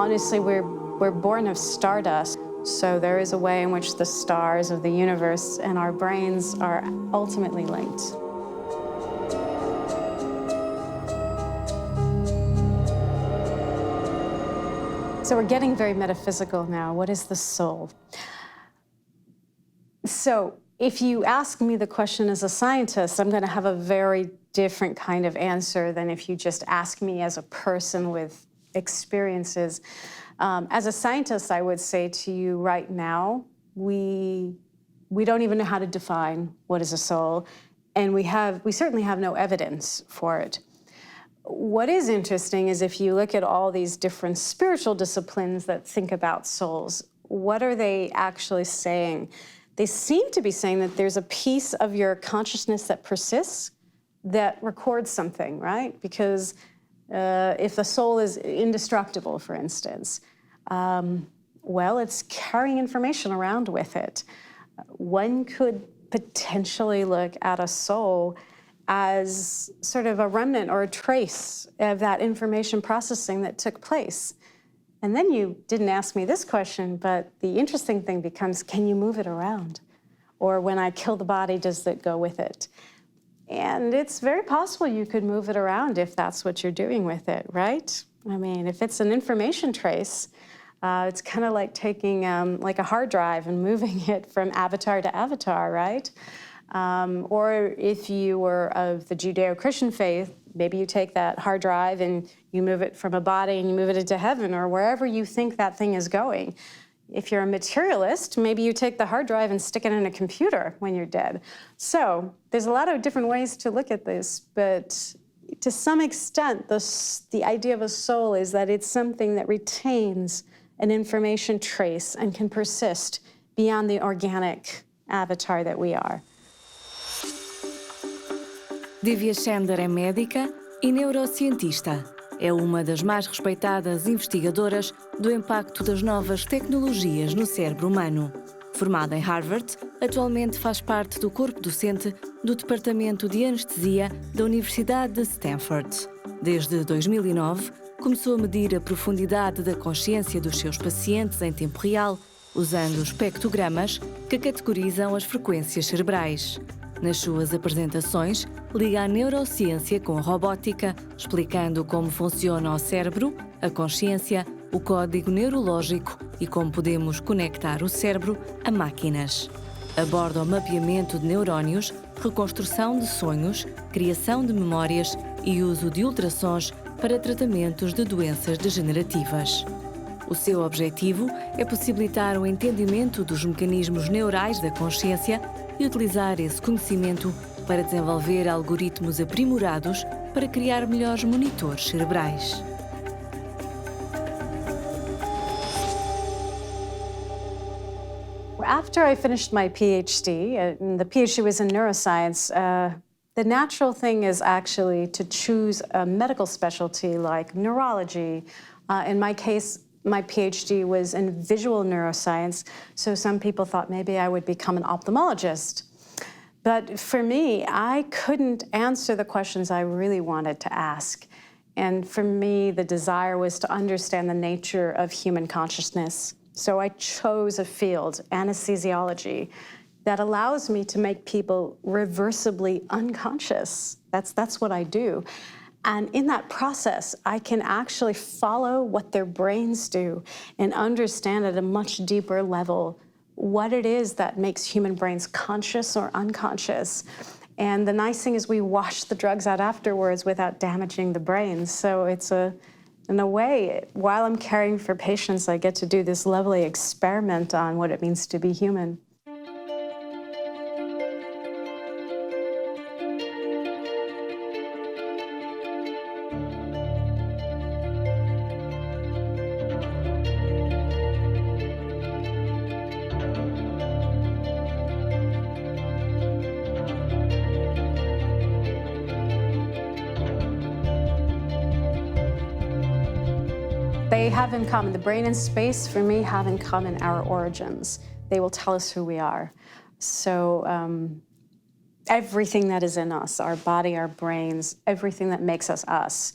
Honestly, we're born of stardust, so there is a way in which the stars of the universe and our brains are ultimately linked. So we're getting very metaphysical now. What is the soul? So if you ask me the question as a scientist, I'm going to have a very different kind of answer than if you just ask me as a person with experiences. As a scientist, I would say to you right now, we don't even know how to define what is a soul, and we certainly have no evidence for it. What is interesting is if you look at all these different spiritual disciplines that think about souls, what are they actually saying? They seem to be saying that there's a piece of your consciousness that persists that records something, right? Because if the soul is indestructible, for instance, well, it's carrying information around with it. One could potentially look at a soul as sort of a remnant or a trace of that information processing that took place. And then you didn't ask me this question, but the interesting thing becomes, can you move it around? Or when I kill the body, does it go with it? And it's very possible you could move it around if that's what you're doing with it, right? I mean, if it's an information trace, it's kind of like taking like a hard drive and moving it from avatar to avatar, right? Or if you were of the Judeo-Christian faith, maybe you take that hard drive and you move it from a body and you move it into heaven or wherever you think that thing is going. If you're a materialist, maybe you take the hard drive and stick it in a computer when you're dead. So there's a lot of different ways to look at this, but to some extent, the idea of a soul is that it's something that retains an information trace and can persist beyond the organic avatar that we are. Divya Chander é médica e neurocientista. É uma das mais respeitadas investigadoras do impacto das novas tecnologias no cérebro humano. Formada em Harvard, atualmente faz parte do corpo docente do departamento de anestesia da Universidade de Stanford. Desde 2009, começou a medir a profundidade da consciência dos seus pacientes em tempo real, usando espectrogramas que categorizam as frequências cerebrais. Nas suas apresentações, liga a neurociência com a robótica, explicando como funciona o cérebro, a consciência, o código neurológico e como podemos conectar o cérebro a máquinas. Aborda o mapeamento de neurónios, reconstrução de sonhos, criação de memórias e uso de ultrassons para tratamentos de doenças degenerativas. O seu objetivo é possibilitar o entendimento dos mecanismos neurais da consciência e utilizar esse conhecimento para desenvolver algoritmos aprimorados para criar melhores monitores cerebrais. After I finished my PhD, and the PhD was in neuroscience, the natural thing is actually to choose a medical specialty like neurology. In my case, my PhD was in visual neuroscience, so some people thought maybe I would become an ophthalmologist. But for me, I couldn't answer the questions I really wanted to ask. And for me, the desire was to understand the nature of human consciousness. So I chose a field, anesthesiology, that allows me to make people reversibly unconscious. That's what I do. And in that process, I can actually follow what their brains do and understand at a much deeper level what it is that makes human brains conscious or unconscious. And the nice thing is we wash the drugs out afterwards without damaging the brain. So it's in a way, while I'm caring for patients, I get to do this lovely experiment on what it means to be human. They have in common, the brain and space, for me, have in common our origins. They will tell us who we are. So everything that is in us, our body, our brains, everything that makes us us,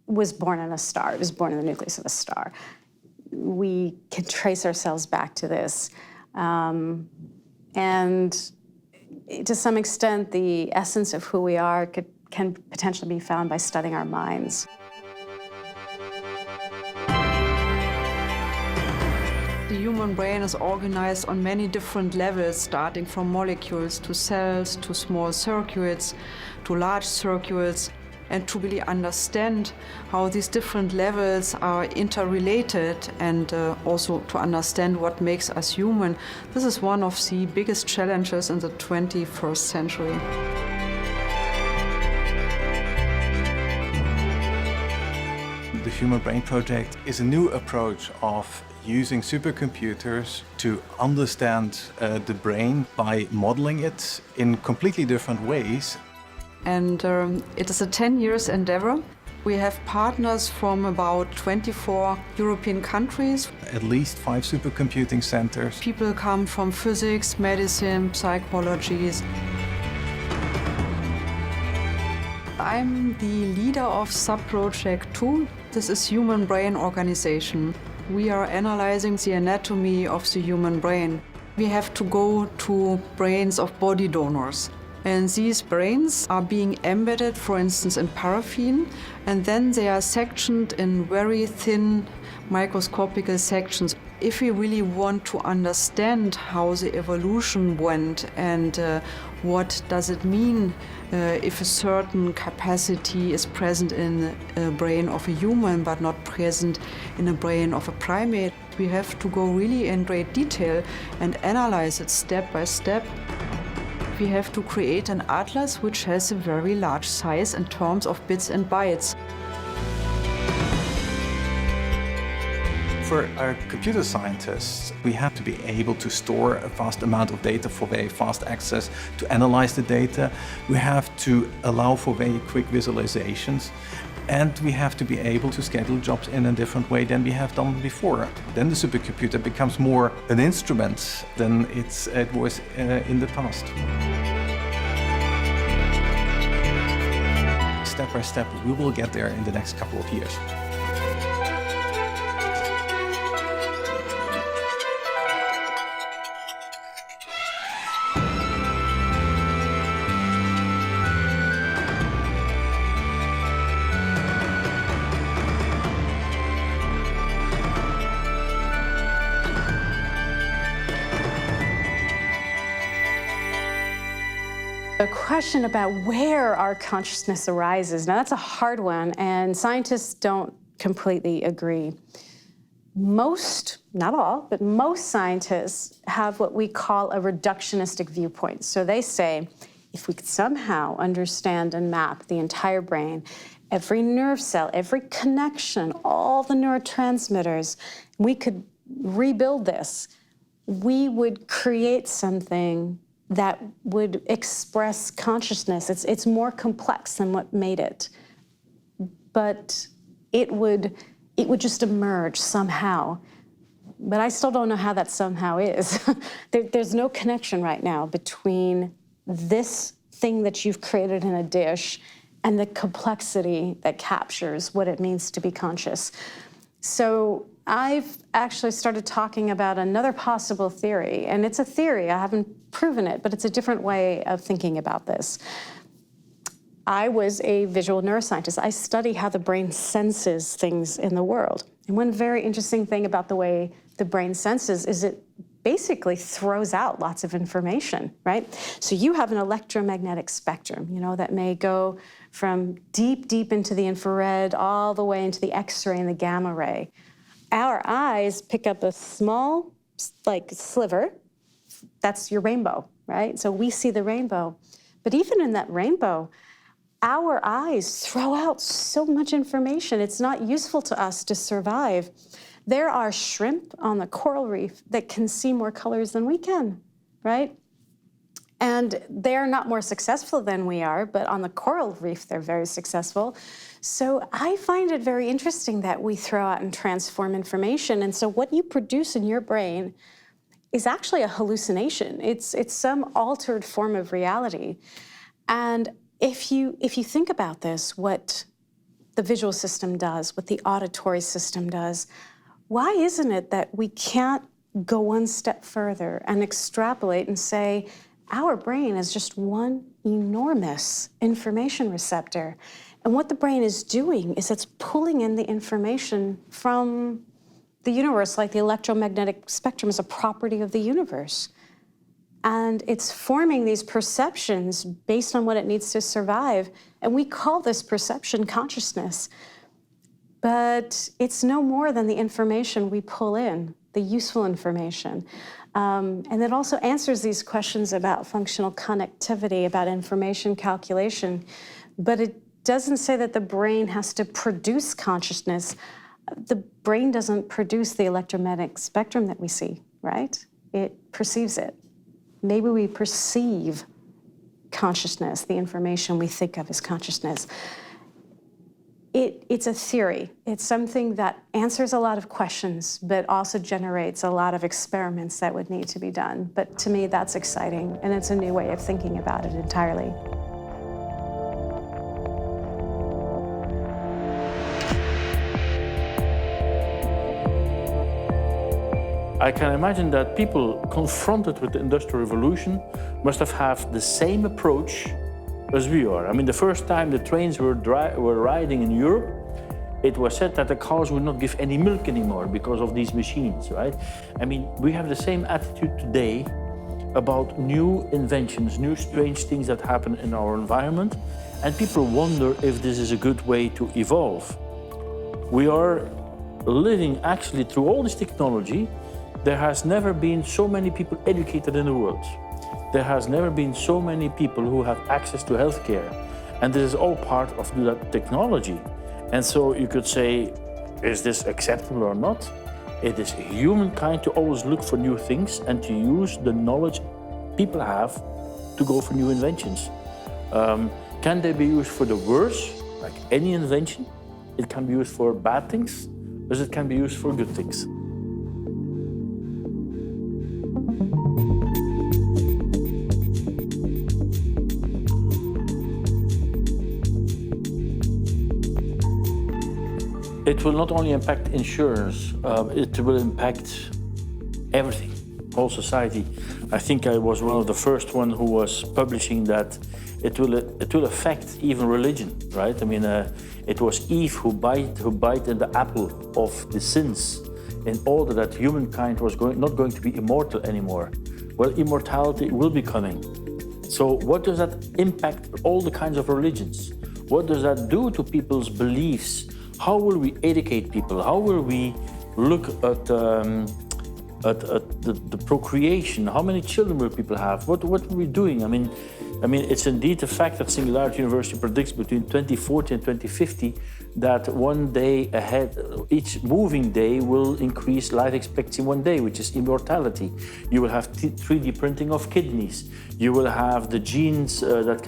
was born in a star. It was born in the nucleus of a star. We can trace ourselves back to this. And to some extent, the essence of who we are can potentially be found by studying our minds. The human brain is organized on many different levels, starting from molecules to cells, to small circuits, to large circuits. And to really understand how these different levels are interrelated and also to understand what makes us human, this is one of the biggest challenges in the 21st century. The Human Brain Project is a new approach of using supercomputers to understand the brain by modeling it in completely different ways. And it is a 10 years endeavor. We have partners from about 24 European countries. At least 5 supercomputing centers. People come from physics, medicine, psychologies. I'm the leader of sub-project 2. This is Human Brain Organization. We are analyzing the anatomy of the human brain. We have to go to brains of body donors. And these brains are being embedded, for instance, in paraffin, and then they are sectioned in very thin microscopic sections. If we really want to understand how the evolution went and what does it mean if a certain capacity is present in a brain of a human but not present in a brain of a primate, we have to go really in great detail and analyze it step by step. We have to create an atlas which has a very large size in terms of bits and bytes. For our computer scientists, we have to be able to store a vast amount of data for very fast access, to analyze the data. We have to allow for very quick visualizations. And we have to be able to schedule jobs in a different way than we have done before. Then the supercomputer becomes more an instrument than it was in the past. Step by step, we will get there in the next couple of years. A question about where our consciousness arises. Now, that's a hard one, and scientists don't completely agree. Most, not all, but most scientists have what we call a reductionistic viewpoint. So they say, if we could somehow understand and map the entire brain, every nerve cell, every connection, all the neurotransmitters, we could rebuild this, we would create something that would express consciousness. It's more complex than what made it. But it would just emerge somehow. But I still don't know how that somehow is. There's no connection right now between this thing that you've created in a dish and the complexity that captures what it means to be conscious. So I've actually started talking about another possible theory, and it's a theory, I haven't proven it, but it's a different way of thinking about this. I was a visual neuroscientist. I study how the brain senses things in the world. And one very interesting thing about the way the brain senses is it basically throws out lots of information, right? So you have an electromagnetic spectrum, that may go from deep, deep into the infrared all the way into the X-ray and the gamma ray. Our eyes pick up a small, sliver. That's your rainbow, right? So we see the rainbow. But even in that rainbow, our eyes throw out so much information. It's not useful to us to survive. There are shrimp on the coral reef that can see more colors than we can, right? And they're not more successful than we are, but on the coral reef, they're very successful. So I find it very interesting that we throw out and transform information. And so what you produce in your brain is actually a hallucination. It's some altered form of reality. And if you think about this, what the visual system does, what the auditory system does, why isn't it that we can't go one step further and extrapolate and say, our brain is just one enormous information receptor. And what the brain is doing is it's pulling in the information from the universe, like the electromagnetic spectrum is a property of the universe. And it's forming these perceptions based on what it needs to survive. And we call this perception consciousness. But it's no more than the information we pull in, the useful information. And it also answers these questions about functional connectivity, about information calculation. But it doesn't say that the brain has to produce consciousness. The brain doesn't produce the electromagnetic spectrum that we see, right? It perceives it. Maybe we perceive consciousness, the information we think of as consciousness. It's a theory. It's something that answers a lot of questions, but also generates a lot of experiments that would need to be done. But to me, that's exciting, and it's a new way of thinking about it entirely. I can imagine that people confronted with the Industrial Revolution must have had the same approach as we are. I mean, the first time the trains were riding in Europe, it was said that the cows would not give any milk anymore because of these machines, right? I mean, we have the same attitude today about new inventions, new strange things that happen in our environment, and people wonder if this is a good way to evolve. We are living actually through all this technology. There has never been so many people educated in the world. There has never been so many people who have access to healthcare. And this is all part of that technology. And so you could say, is this acceptable or not? It is humankind to always look for new things and to use the knowledge people have to go for new inventions. Can they be used for the worse, like any invention? It can be used for bad things, or it can be used for good things. It will not only impact insurance, it will impact everything, whole society. I think I was one of the first one who was publishing that it will affect even religion, right? I mean, it was Eve who bite in the apple of the sins in order that humankind was not going to be immortal anymore. Well, immortality will be coming. So what does that impact all the kinds of religions? What does that do to people's beliefs? How will we educate people? How will we look at the procreation? How many children will people have? What are we doing? I mean, it's indeed a fact that Singularity University predicts between 2040 and 2050 that one day ahead, each moving day will increase life expectancy one day, which is immortality. You will have 3D printing of kidneys. You will have the genes that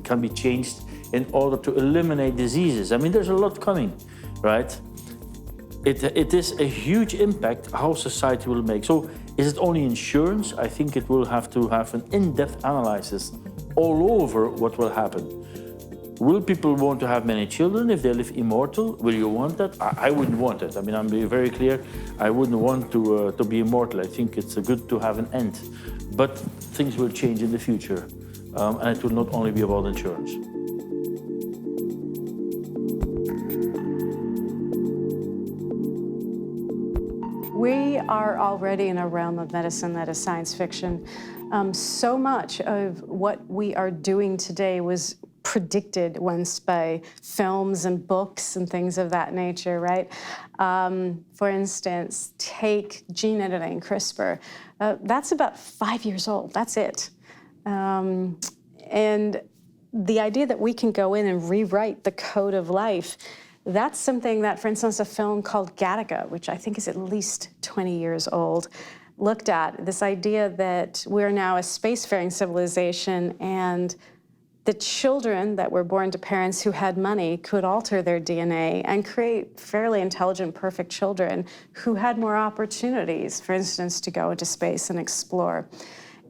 can be changed in order to eliminate diseases. I mean, there's a lot coming, right? It is a huge impact how society will make. So is it only insurance? I think it will have to have an in-depth analysis all over what will happen. Will people want to have many children if they live immortal? Will you want that? I wouldn't want it. I mean, I'm being very clear. I wouldn't want to be immortal. I think it's good to have an end. But things will change in the future. And it will not only be about insurance. We are already in a realm of medicine that is science fiction. So much of what we are doing today was predicted once by films and books and things of that nature, right? For instance, take gene editing, CRISPR. That's about 5 years old, that's it. And the idea that we can go in and rewrite the code of life, that's something that, for instance, a film called Gattaca, which I think is at least 20 years old, looked at. This idea that we're now a spacefaring civilization and the children that were born to parents who had money could alter their DNA and create fairly intelligent, perfect children who had more opportunities, for instance, to go into space and explore.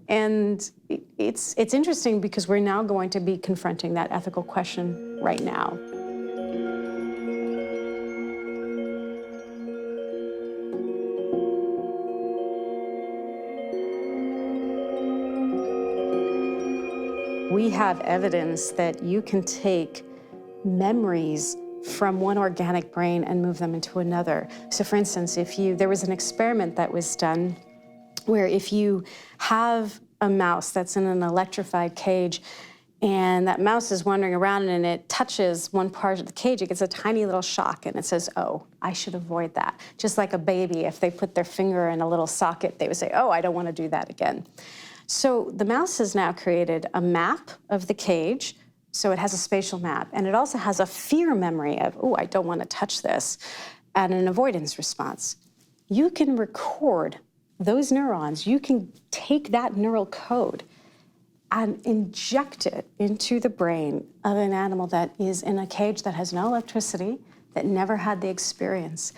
And it's interesting because we're now going to be confronting that ethical question right now. We have evidence that you can take memories from one organic brain and move them into another. So for instance, there was an experiment that was done where if you have a mouse that's in an electrified cage and that mouse is wandering around and it touches one part of the cage, it gets a tiny little shock and it says, oh, I should avoid that. Just like a baby, if they put their finger in a little socket, they would say, oh, I don't want to do that again. So the mouse has now created a map of the cage, so it has a spatial map, and it also has a fear memory of, oh, I don't want to touch this, and an avoidance response. You can record those neurons, you can take that neural code and inject it into the brain of an animal that is in a cage that has no electricity, that never had the experience,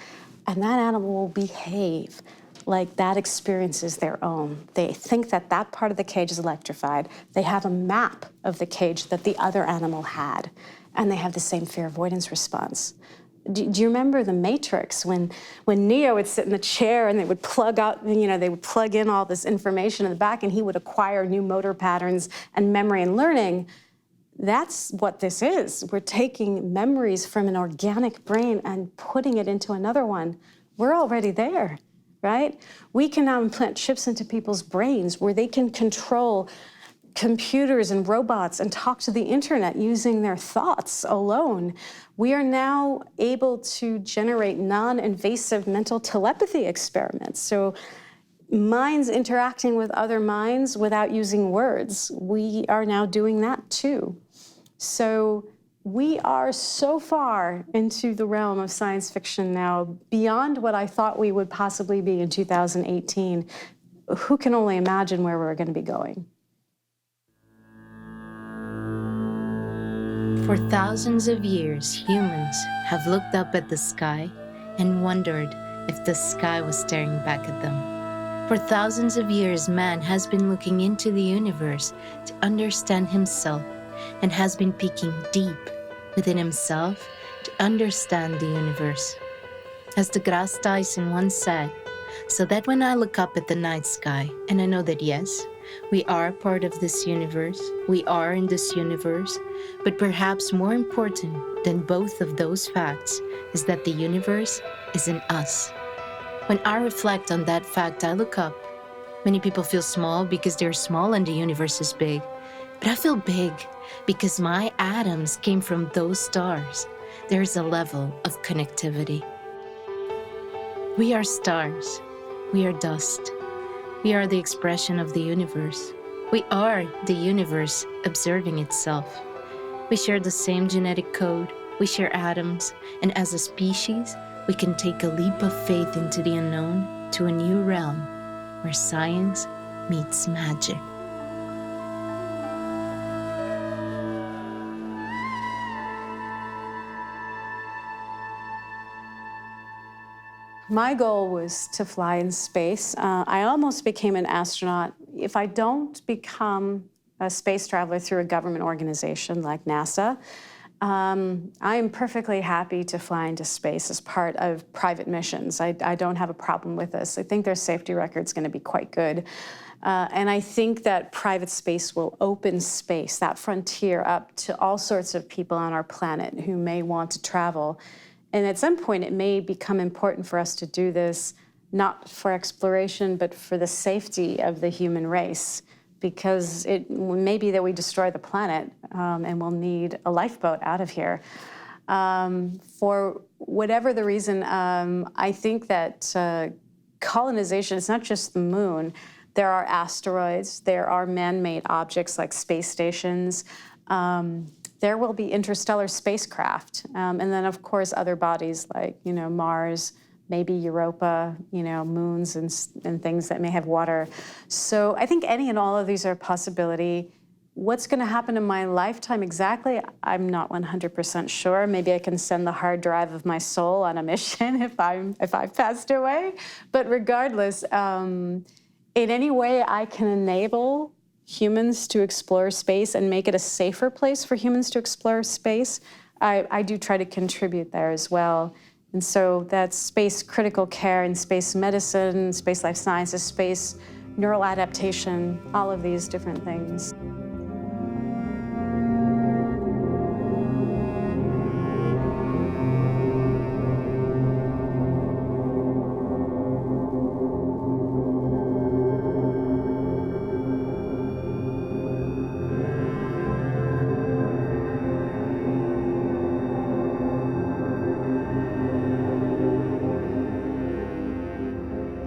and that animal will behave like that experience is their own. They think that that part of the cage is electrified. They have a map of the cage that the other animal had, and they have the same fear avoidance response. Do you remember the Matrix when Neo would sit in the chair and they would plug out, they would plug in all this information in the back and he would acquire new motor patterns and memory and learning? That's what this is. We're taking memories from an organic brain and putting it into another one. We're already there. Right? We can now implant chips into people's brains where they can control computers and robots and talk to the internet using their thoughts alone. We are now able to generate non-invasive mental telepathy experiments. So minds interacting with other minds without using words. We are now doing that too. So we are so far into the realm of science fiction now, beyond what I thought we would possibly be in 2018. Who can only imagine where we're going to be going? For thousands of years, humans have looked up at the sky and wondered if the sky was staring back at them. For thousands of years, man has been looking into the universe to understand himself and has been peeking deep within himself to understand the universe. As deGrasse Tyson once said, so that when I look up at the night sky and I know that yes, we are part of this universe, we are in this universe, but perhaps more important than both of those facts is that the universe is in us. When I reflect on that fact, I look up. Many people feel small because they're small and the universe is big, but I feel big because my atoms came from those stars. There is a level of connectivity. We are stars. We are dust. We are the expression of the universe. We are the universe observing itself. We share the same genetic code. We share atoms. And as a species, we can take a leap of faith into the unknown to a new realm where science meets magic. My goal was to fly in space. I almost became an astronaut. If I don't become a space traveler through a government organization like NASA, I am perfectly happy to fly into space as part of private missions. I don't have a problem with this. I think their safety record's going to be quite good. And I think that private space will open space, that frontier, up to all sorts of people on our planet who may want to travel. And at some point, it may become important for us to do this, not for exploration, but for the safety of the human race, because it may be that we destroy the planet and we'll need a lifeboat out of here. For whatever the reason, I think that colonization is not just the moon. There are asteroids, there are man-made objects like space stations. There will be interstellar spacecraft, and then of course other bodies like Mars, maybe Europa, moons and things that may have water. So I think any and all of these are a possibility. What's going to happen in my lifetime exactly, I'm not 100% sure. Maybe I can send the hard drive of my soul on a mission if I've passed away. But regardless, in any way I can enable humans to explore space and make it a safer place for humans to explore space, I do try to contribute there as well. And so that's space critical care and space medicine, space life sciences, space neural adaptation, all of these different things.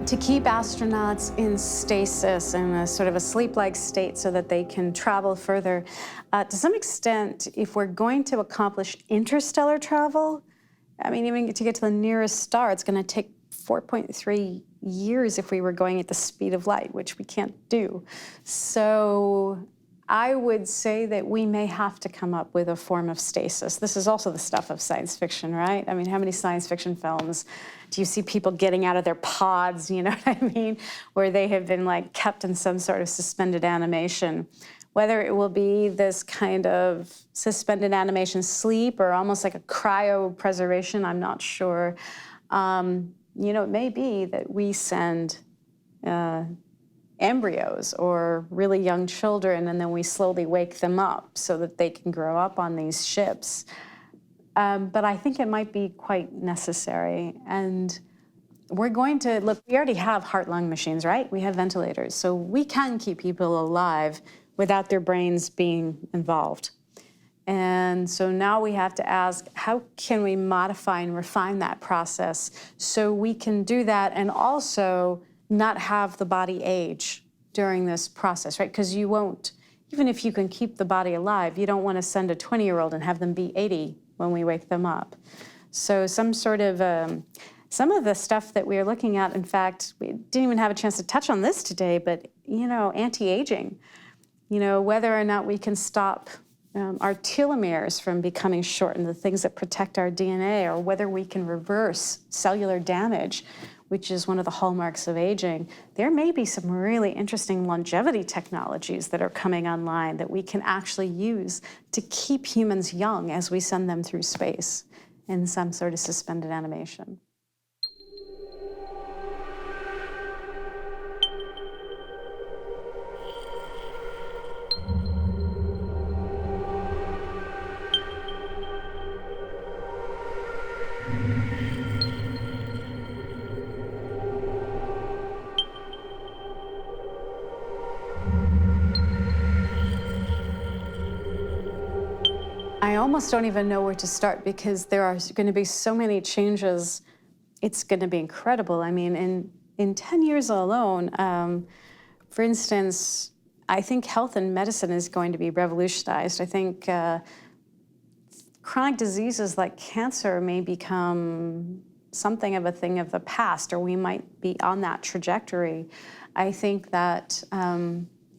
to keep astronauts in stasis, in a sort of a sleep-like state so that they can travel further. To some extent, if we're going to accomplish interstellar travel, I mean, even to get to the nearest star, it's going to take 4.3 years if we were going at the speed of light, which we can't do. So I would say that we may have to come up with a form of stasis. This is also the stuff of science fiction, right? I mean, how many science fiction films do you see people getting out of their pods, you know what I mean, where they have been like kept in some sort of suspended animation? Whether it will be this kind of suspended animation sleep or almost like a cryopreservation, I'm not sure. You know, it may be that we send embryos or really young children, and then we slowly wake them up so that they can grow up on these ships. But I think it might be quite necessary. And we're going to, look, we already have heart-lung machines, right? We have ventilators. So we can keep people alive without their brains being involved. And so now we have to ask, how can we modify and refine that process so we can do that and also not have the body age during this process, right? Because you won't, even if you can keep the body alive, you don't want to send a 20-year-old and have them be 80 when we wake them up. So some sort of, some of the stuff that we are looking at, in fact, we didn't even have a chance to touch on this today, but, you know, anti-aging, you know, whether or not we can stop our telomeres from becoming shortened, the things that protect our DNA, or whether we can reverse cellular damage, which is one of the hallmarks of aging. There may be some really interesting longevity technologies that are coming online that we can actually use to keep humans young as we send them through space in some sort of suspended animation. I almost don't even know where to start because there are going to be so many changes. It's going to be incredible. I mean, in 10 years alone, for instance, I think health and medicine is going to be revolutionized. I think chronic diseases like cancer may become something of a thing of the past, or we might be on that trajectory. I think that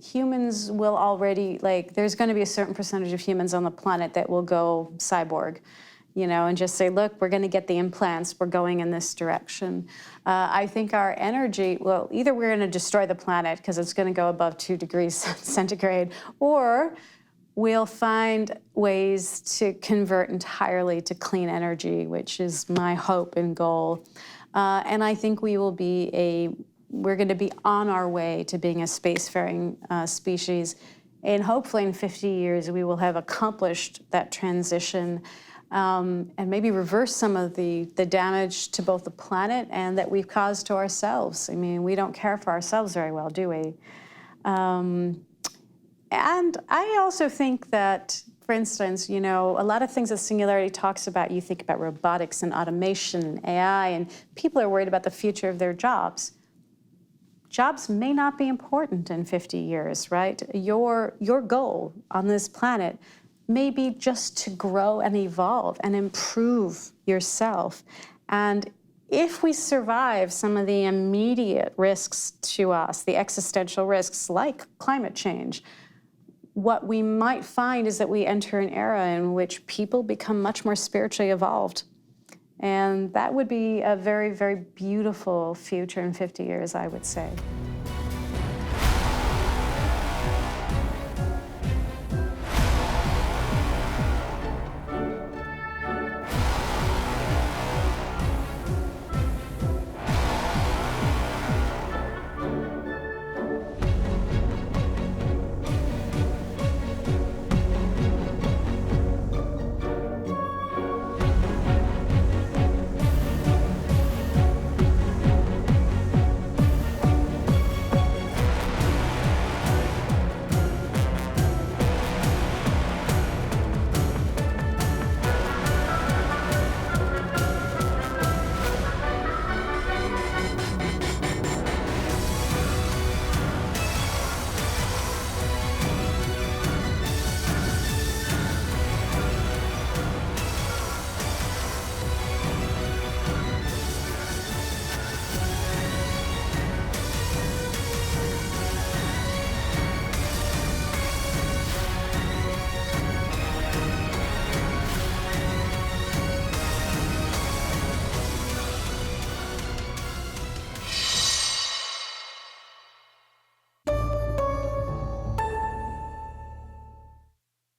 humans will already, like, there's going to be a certain percentage of humans on the planet that will go cyborg, you know, and just say, look, we're going to get the implants, we're going in this direction. I think our energy, well, either we're going to destroy the planet because it's going to go above 2 degrees centigrade, or we'll find ways to convert entirely to clean energy, which is my hope and goal. And I think we will be we're going to be on our way to being a spacefaring species. And hopefully in 50 years, we will have accomplished that transition and maybe reverse some of the damage to both the planet and that we've caused to ourselves. I mean, we don't care for ourselves very well, do we? And I also think that, for instance, you know, a lot of things that Singularity talks about, you think about robotics and automation and AI, and people are worried about the future of their jobs. Jobs may not be important in 50 years, right? Your goal on this planet may be just to grow and evolve and improve yourself. And if we survive some of the immediate risks to us, the existential risks like climate change, what we might find is that we enter an era in which people become much more spiritually evolved. And that would be a very, very beautiful future in 50 years, I would say.